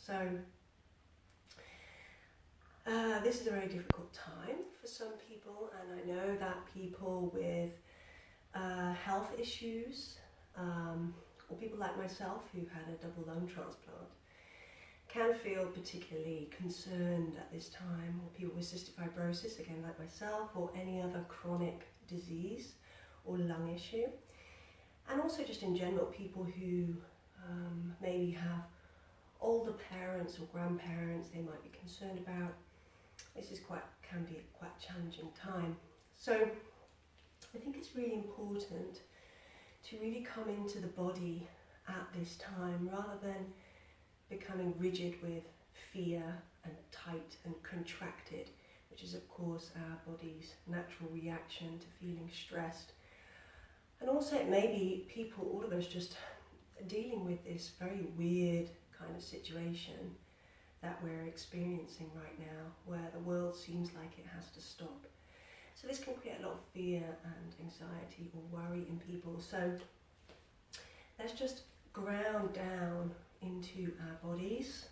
So this is a very difficult time for some people, and I know that people with health issues, or people like myself who've had a double lung transplant, can feel particularly concerned at this time, or people with cystic fibrosis, again like myself, or any other chronic disease or lung issue. And also just in general, people who maybe have older parents or grandparents they might be concerned about. This can be quite a challenging time. So I think it's really important to really come into the body at this time, rather than becoming rigid with fear and tight and contracted, which is of course our body's natural reaction to feeling stressed. And also it may be people, all of us, just dealing with this very weird kind of situation that we're experiencing right now, where the world seems like it has to stop. So this can create a lot of fear and anxiety or worry in people. So let's just ground down into our bodies,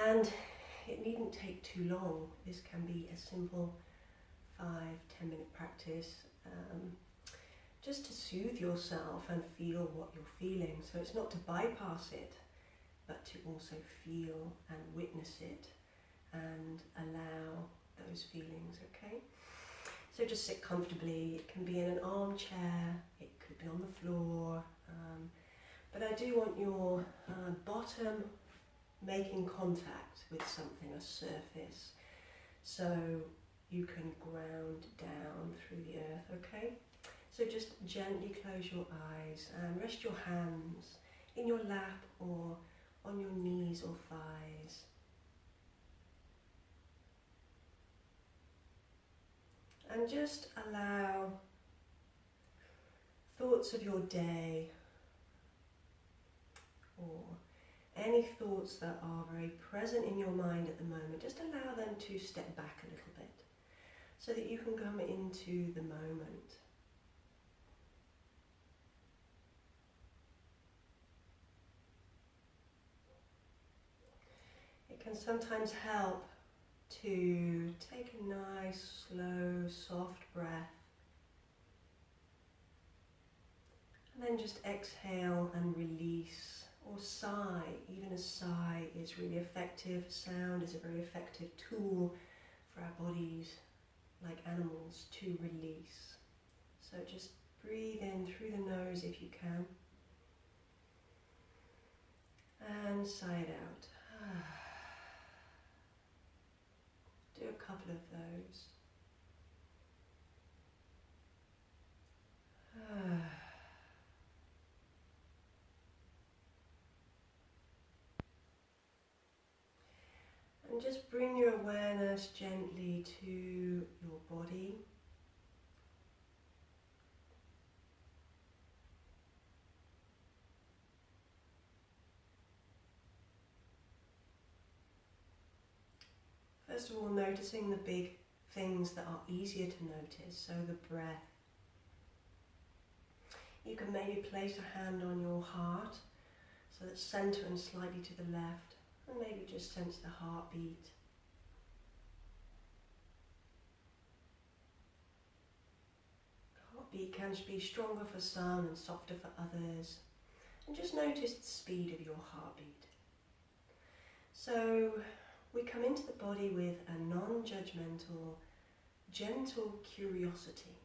and it needn't take too long. This can be a simple 5-10 minute practice, just to soothe yourself and feel what you're feeling. So it's not to bypass it, but to also feel and witness it and allow those feelings, okay? So just sit comfortably. It can be in an armchair, it could be on the floor, but I do want your bottom making contact with something, a surface, so you can ground down through the earth, okay? So just gently close your eyes and rest your hands in your lap or on your knees or thighs. And just allow thoughts of your day, or any thoughts that are very present in your mind at the moment, just allow them to step back a little bit so that you can come into the moment. It can sometimes help to take a nice, slow, soft breath, and then just exhale and release, or sigh. Even a sigh is really effective. Sound is a very effective tool for our bodies, like animals, to release. So just breathe in through the nose if you can, and sigh it out. Do a couple of those. And just bring your awareness gently to your body. First of all, noticing the big things that are easier to notice, so the breath. You can maybe place a hand on your heart, so that's center and slightly to the left, and maybe just sense the heartbeat. Heartbeat can be stronger for some and softer for others, and just notice the speed of your heartbeat. So we come into the body with a non-judgmental, gentle curiosity.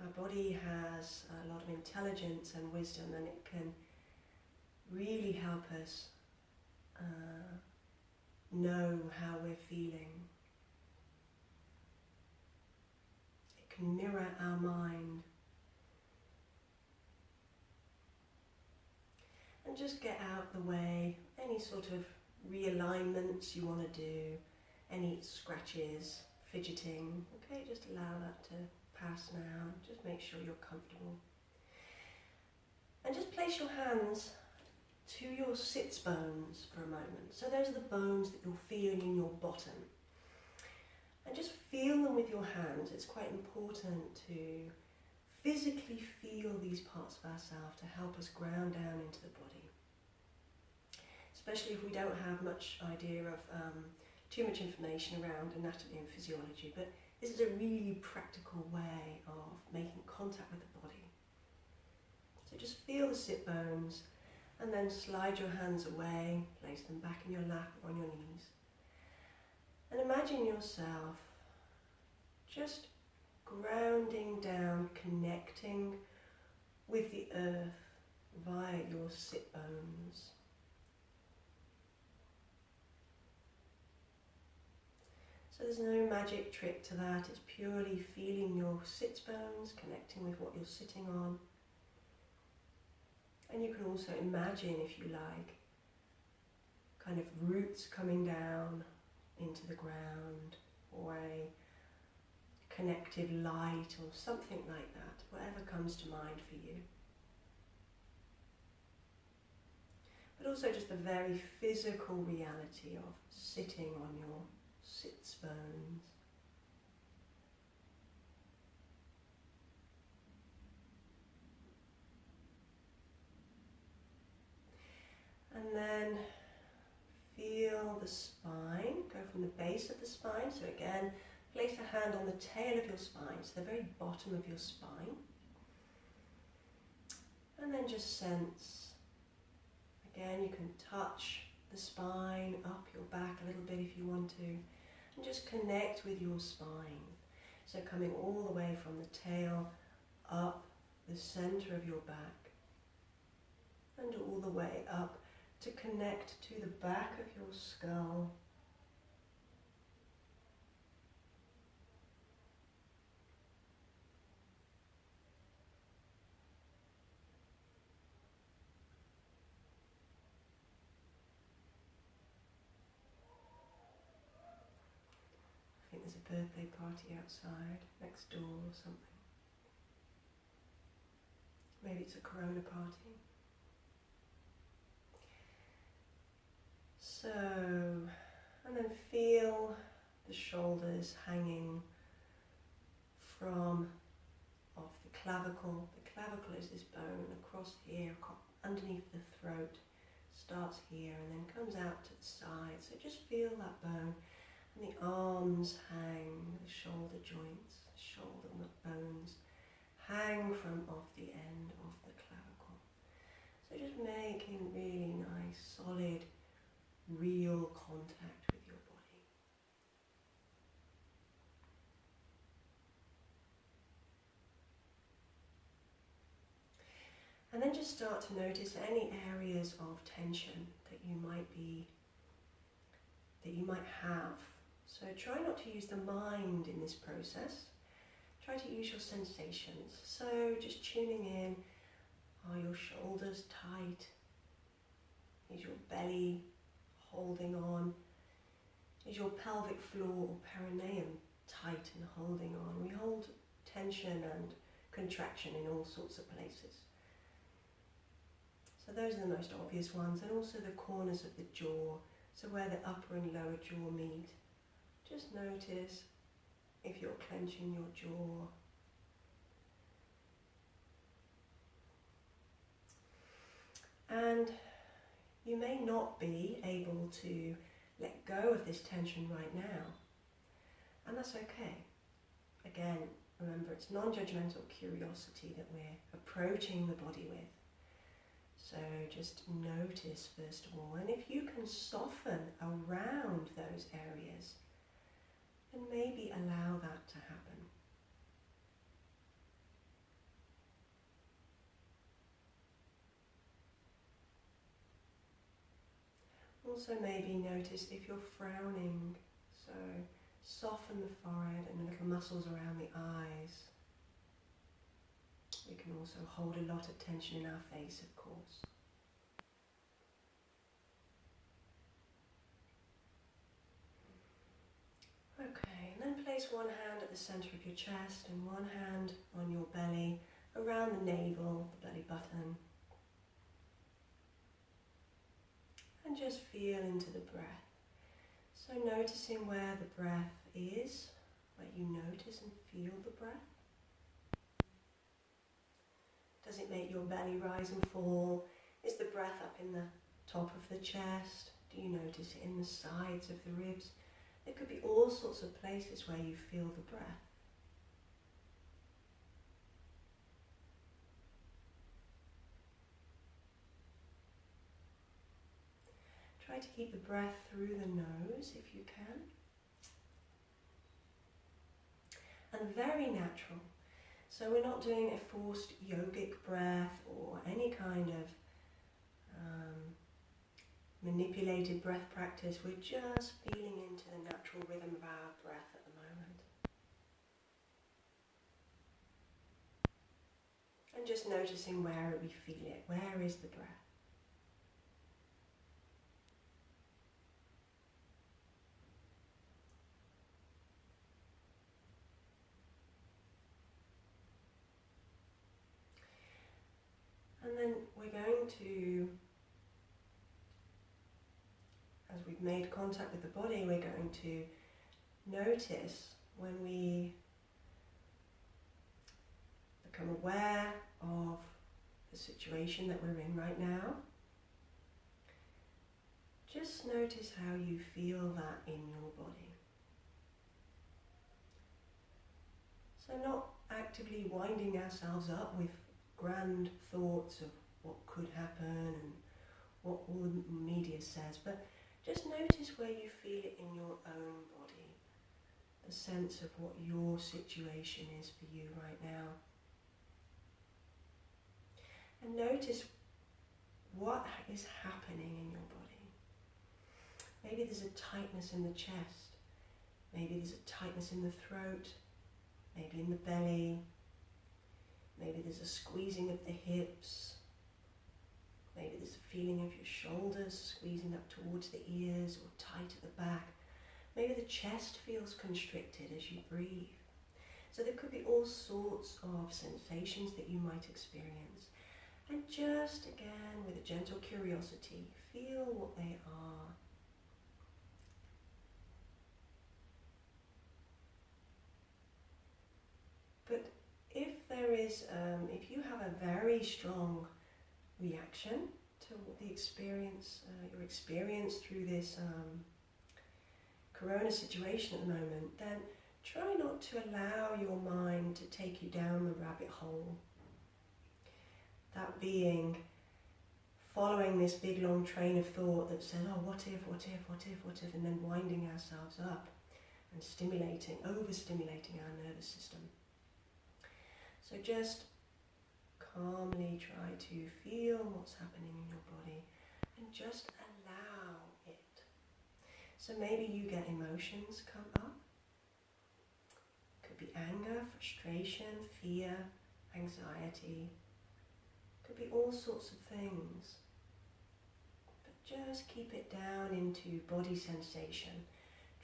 Our body has a lot of intelligence and wisdom, and it can really help us know how we're feeling. It can mirror our mind. And just get out the way any sort of realignments you want to do, any scratches, fidgeting. Okay, just allow that to pass now. Just make sure you're comfortable. And just place your hands to your sits bones for a moment. So those are the bones that you'll feel in your bottom. And just feel them with your hands. It's quite important to physically feel feel these parts of ourselves to help us ground down into the body. Especially if we don't have much idea of too much information around anatomy and physiology, but this is a really practical way of making contact with the body. So just feel the sit bones and then slide your hands away, place them back in your lap or on your knees. And imagine yourself just grounding down, connecting with the earth via your sit bones. So there's no magic trick to that, it's purely feeling your sit bones, connecting with what you're sitting on. And you can also imagine, if you like, kind of roots coming down into the ground, or a connective light or something like that, whatever comes to mind for you. But also just the very physical reality of sitting on your sits bones. And then feel the spine, go from the base of the spine. So again, place a hand on the tail of your spine, so the very bottom of your spine. And then just sense, again you can touch the spine, up your back a little bit if you want to, and just connect with your spine. So coming all the way from the tail up the center of your back and all the way up to connect to the back of your skull. I think there's a birthday party outside, next door or something. Maybe it's a Corona party. So, and then feel the shoulders hanging from off the clavicle. The clavicle is this bone across here, underneath the throat, starts here and then comes out to the side. So just feel that bone. And the arms hang, the shoulder joints, shoulder bones hang from off the end of the clavicle. So just making really nice, solid, real contact with your body. And then just start to notice any areas of tension that you might have. So try not to use the mind in this process. Try to use your sensations. So just tuning in, are your shoulders tight? Is your belly holding on? Is your pelvic floor or perineum tight and holding on? We hold tension and contraction in all sorts of places. So those are the most obvious ones, and also the corners of the jaw, so where the upper and lower jaw meet. Just notice if you're clenching your jaw. And you may not be able to let go of this tension right now, and that's okay. Again, remember, it's non-judgmental curiosity that we're approaching the body with. So just notice first of all, and if you can soften around those areas, then maybe allow that to happen. Also maybe notice if you're frowning, so soften the forehead and the little muscles around the eyes. We can also hold a lot of tension in our face, of course. Okay, and then place one hand at the center of your chest and one hand on your belly, around the navel, the belly button. And just feel into the breath. So noticing where the breath is, where you notice and feel the breath. Does it make your belly rise and fall? Is the breath up in the top of the chest? Do you notice it in the sides of the ribs? There could be all sorts of places where you feel the breath. Try to keep the breath through the nose if you can. And very natural. So we're not doing a forced yogic breath or any kind of manipulated breath practice. We're just feeling into the natural rhythm of our breath at the moment. And just noticing where we feel it. Where is the breath? And then we're going to, as we've made contact with the body, we're going to notice when we become aware of the situation that we're in right now. Just notice how you feel that in your body. So not actively winding ourselves up with grand thoughts of what could happen and what all the media says, but just notice where you feel it in your own body, the sense of what your situation is for you right now. And notice what is happening in your body. Maybe there's a tightness in the chest, maybe there's a tightness in the throat, maybe in the belly, maybe there's a squeezing of the hips, maybe there's a feeling of your shoulders squeezing up towards the ears or tight at the back. Maybe the chest feels constricted as you breathe. So there could be all sorts of sensations that you might experience. And just again, with a gentle curiosity, feel what they are. But if there is, if you have a very strong reaction to the experience, your experience through this corona situation at the moment, then try not to allow your mind to take you down the rabbit hole. That being following this big long train of thought that says, oh, what if, what if, what if, what if, and then winding ourselves up and stimulating, overstimulating our nervous system. So just calmly try to feel what's happening in your body and just allow it. So maybe you get emotions come up. Could be anger, frustration, fear, anxiety. Could be all sorts of things. But just keep it down into body sensation.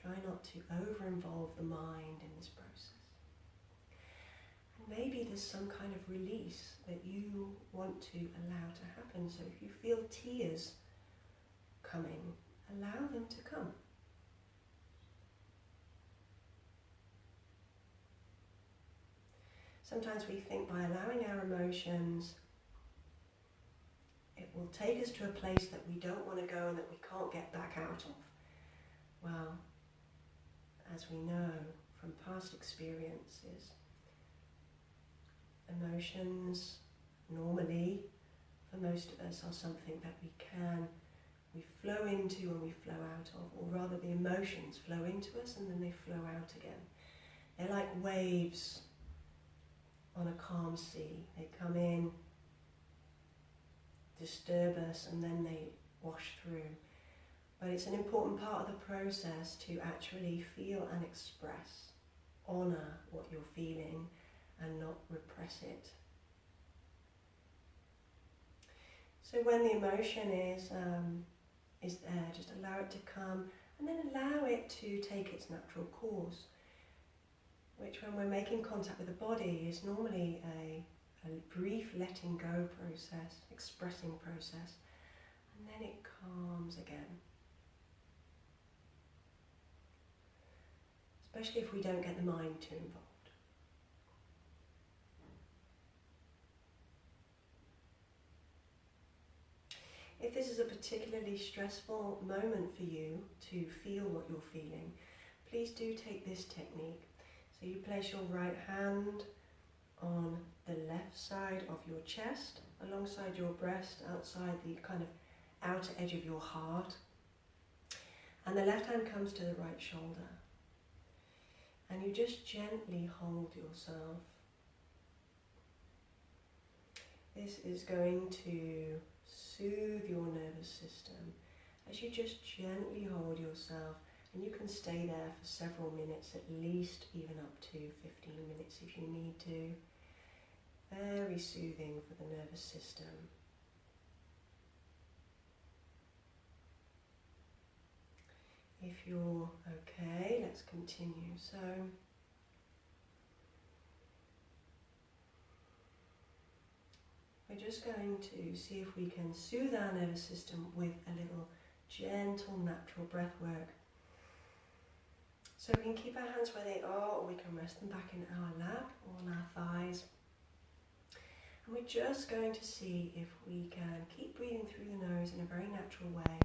Try not to over-involve the mind in this process. And maybe there's some kind of release that you want to allow to happen. So if you feel tears coming, allow them to come. Sometimes we think by allowing our emotions, it will take us to a place that we don't want to go and that we can't get back out of. Well, as we know from past experiences, emotions normally, for most of us, are something that we flow into and we flow out of, or rather the emotions flow into us and then they flow out again. They're like waves on a calm sea. They come in, disturb us, and then they wash through. But it's an important part of the process to actually feel and express, honour what you're feeling and not repress it. So when the emotion is there, just allow it to come and then allow it to take its natural course, which when we're making contact with the body is normally a brief letting go process, expressing process, and then it calms again. Especially if we don't get the mind too involved. If this is a particularly stressful moment for you to feel what you're feeling, please do take this technique. So you place your right hand on the left side of your chest, alongside your breast, outside the kind of outer edge of your heart. And the left hand comes to the right shoulder. And you just gently hold yourself. This is going to soothe your nervous system as you just gently hold yourself, and you can stay there for several minutes, at least even up to 15 minutes if you need to. Very soothing for the nervous system. If you're okay, let's continue. So, we're just going to see if we can soothe our nervous system with a little gentle, natural breath work. So we can keep our hands where they are, or we can rest them back in our lap or on our thighs. And we're just going to see if we can keep breathing through the nose in a very natural way,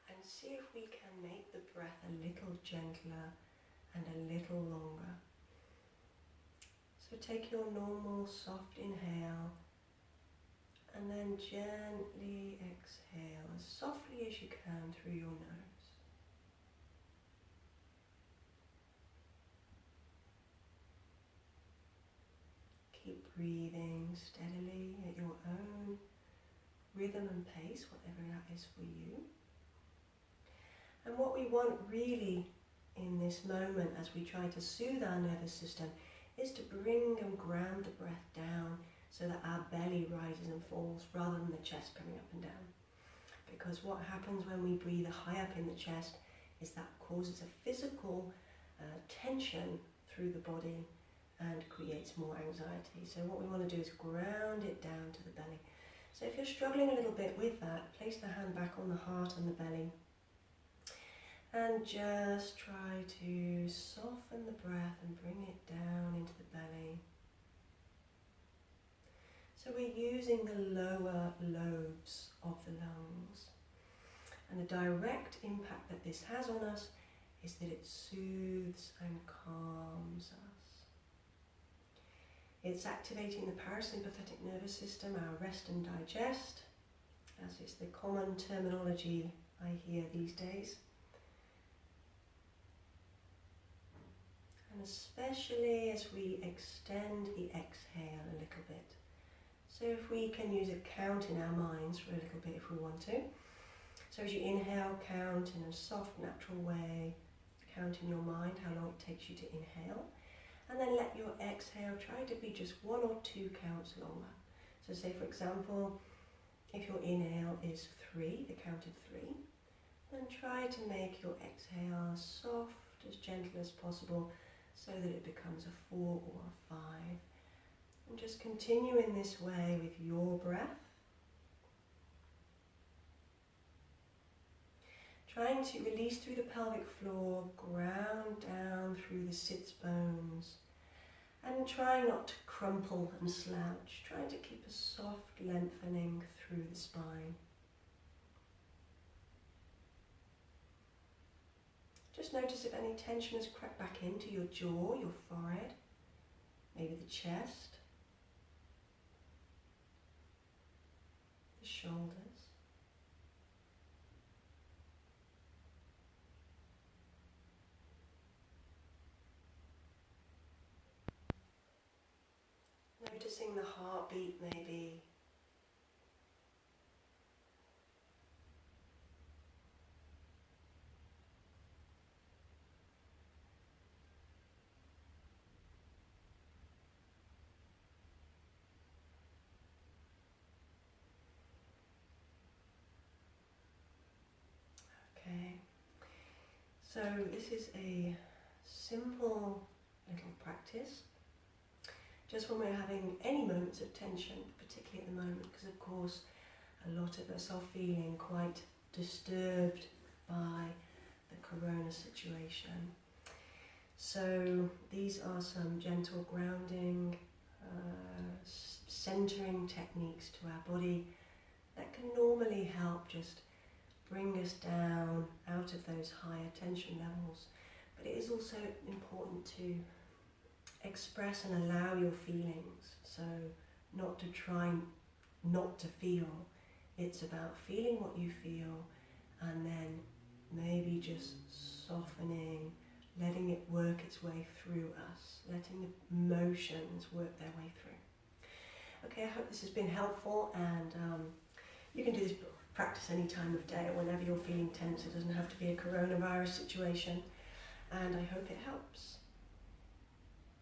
and see if we can make the breath a little gentler and a little longer. So take your normal soft inhale, and then gently exhale as softly as you can through your nose. Keep breathing steadily at your own rhythm and pace, whatever that is for you. And what we want really in this moment as we try to soothe our nervous system is to bring and ground the breath down so that our belly rises and falls rather than the chest coming up and down. Because what happens when we breathe high up in the chest is that causes a physical tension through the body and creates more anxiety. So what we want to do is ground it down to the belly. So if you're struggling a little bit with that, place the hand back on the heart and the belly, and just try to soften the breath and bring it down into the belly. So we're using the lower lobes of the lungs, and the direct impact that this has on us is that it soothes and calms us. It's activating the parasympathetic nervous system, our rest and digest, as is the common terminology I hear these days. And especially as we extend the exhale a little bit. So if we can use a count in our minds for a little bit if we want to. So as you inhale, count in a soft, natural way. Count in your mind how long it takes you to inhale. And then let your exhale try to be just 1 or 2 counts longer. So say for example, if your inhale is 3, the count of 3, then try to make your exhale as soft, as gentle as possible, so that it becomes a 4 or a 5. And just continue in this way with your breath. Trying to release through the pelvic floor, ground down through the sits bones, and try not to crumple and slouch. Trying to keep a soft lengthening through the spine. Just notice if any tension has crept back into your jaw, your forehead, maybe the chest, the shoulders. Noticing the heartbeat maybe. Okay, so this is a simple little practice, just when we're having any moments of tension, particularly at the moment, because of course a lot of us are feeling quite disturbed by the corona situation. So these are some gentle grounding, centering techniques to our body, that can normally help just bring us down out of those higher tension levels. But it is also important to express and allow your feelings, so not to try not to feel. It's about feeling what you feel and then maybe just softening, letting it work its way through us, letting the emotions work their way through. Okay, I hope this has been helpful, and you can do this practice any time of day or whenever you're feeling tense. It doesn't have to be a coronavirus situation, and I hope it helps.